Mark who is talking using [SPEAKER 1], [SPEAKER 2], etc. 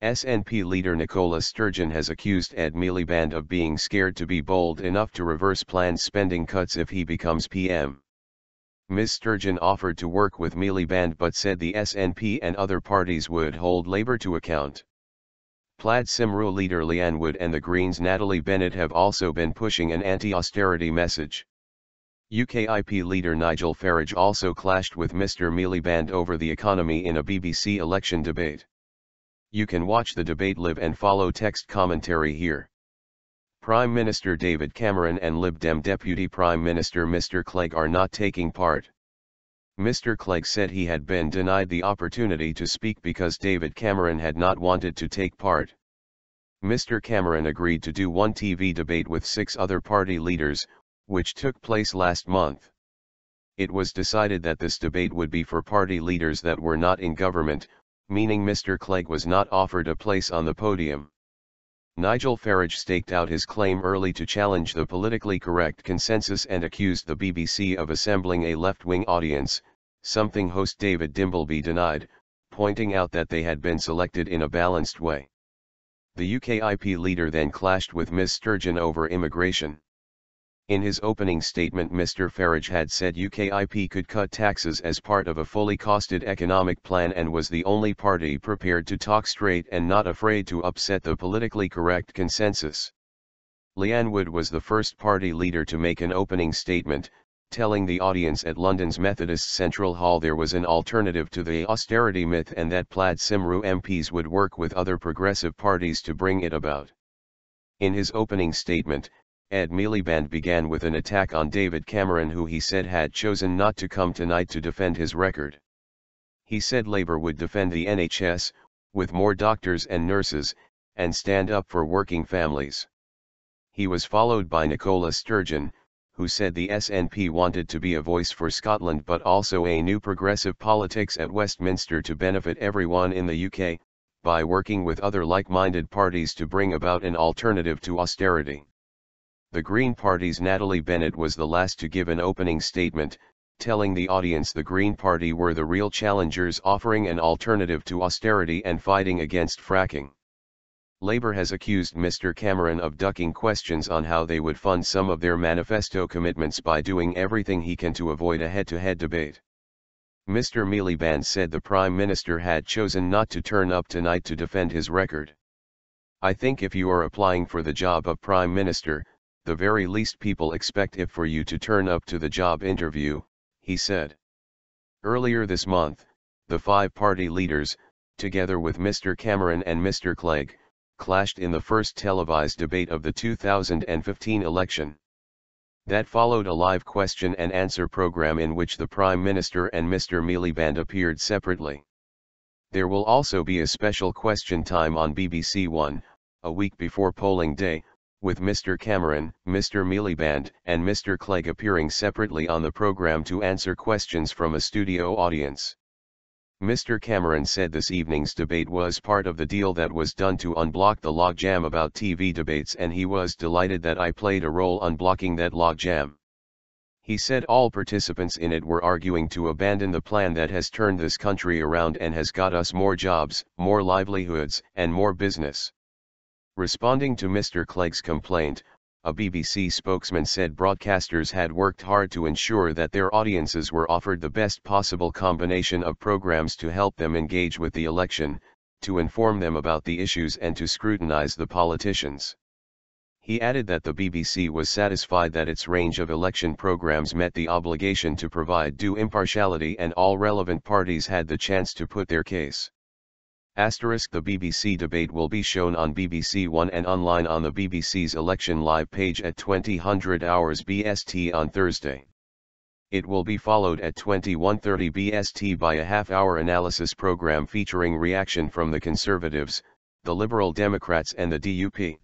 [SPEAKER 1] SNP leader Nicola Sturgeon has accused Ed Miliband of being scared to be bold enough to reverse planned spending cuts if he becomes PM. Ms. Sturgeon offered to work with Miliband but said the SNP and other parties would hold Labour to account. Plaid Cymru leader Leanne Wood and the Greens Natalie Bennett have also been pushing an anti-austerity message. UKIP leader Nigel Farage also clashed with Mr Miliband over the economy in a BBC election debate. You can watch the debate live and follow text commentary here. Prime Minister David Cameron and Lib Dem Deputy Prime Minister Mr Clegg are not taking part. Mr Clegg said he had been denied the opportunity to speak because David Cameron had not wanted to take part. Mr Cameron agreed to do one TV debate with 6 other party leaders, which took place last month. It was decided that this debate would be for party leaders that were not in government, meaning Mr Clegg was not offered a place on the podium. Nigel Farage staked out his claim early to challenge the politically correct consensus and accused the BBC of assembling a left-wing audience, something host David Dimbleby denied, pointing out that they had been selected in a balanced way. The UKIP leader then clashed with Ms Sturgeon over immigration. In his opening statement, Mr Farage had said UKIP could cut taxes as part of a fully costed economic plan and was the only party prepared to talk straight and not afraid to upset the politically correct consensus. Leanne Wood was the first party leader to make an opening statement, telling the audience at London's Methodist Central Hall there was an alternative to the austerity myth and that Plaid Cymru MPs would work with other progressive parties to bring it about. In his opening statement, Ed Miliband began with an attack on David Cameron, who he said had chosen not to come tonight to defend his record. He said Labour would defend the NHS, with more doctors and nurses, and stand up for working families. He was followed by Nicola Sturgeon, who said the SNP wanted to be a voice for Scotland but also a new progressive politics at Westminster to benefit everyone in the UK, by working with other like-minded parties to bring about an alternative to austerity. The Green Party's Natalie Bennett was the last to give an opening statement, telling the audience the Green Party were the real challengers, offering an alternative to austerity and fighting against fracking. Labour has accused Mr Cameron of ducking questions on how they would fund some of their manifesto commitments by doing everything he can to avoid a head-to-head debate. Mr Miliband said the Prime Minister had chosen not to turn up tonight to defend his record. "I think if you are applying for the job of Prime Minister, the very least people expect is for you to turn up to the job interview," he said. Earlier this month, the 5 party leaders, together with Mr Cameron and Mr Clegg, clashed in the first televised debate of the 2015 election. That followed a live question and answer program in which the Prime Minister and Mr Miliband appeared separately. There will also be a special question time on BBC One, a week before polling day, with Mr Cameron, Mr Miliband and Mr Clegg appearing separately on the programme to answer questions from a studio audience. Mr Cameron said this evening's debate was part of the deal that was done to unblock the logjam about TV debates, and he was delighted that I played a role unblocking that logjam. He said all participants in it were arguing to abandon the plan that has turned this country around and has got us more jobs, more livelihoods and more business. Responding to Mr Clegg's complaint, a BBC spokesman said broadcasters had worked hard to ensure that their audiences were offered the best possible combination of programs to help them engage with the election, to inform them about the issues and to scrutinise the politicians. He added that the BBC was satisfied that its range of election programs met the obligation to provide due impartiality and all relevant parties had the chance to put their case. The BBC debate will be shown on BBC One and online on the BBC's Election Live page at 2000 hours BST on Thursday. It will be followed at 21:30 BST by a half-hour analysis programme featuring reaction from the Conservatives, the Liberal Democrats and the DUP.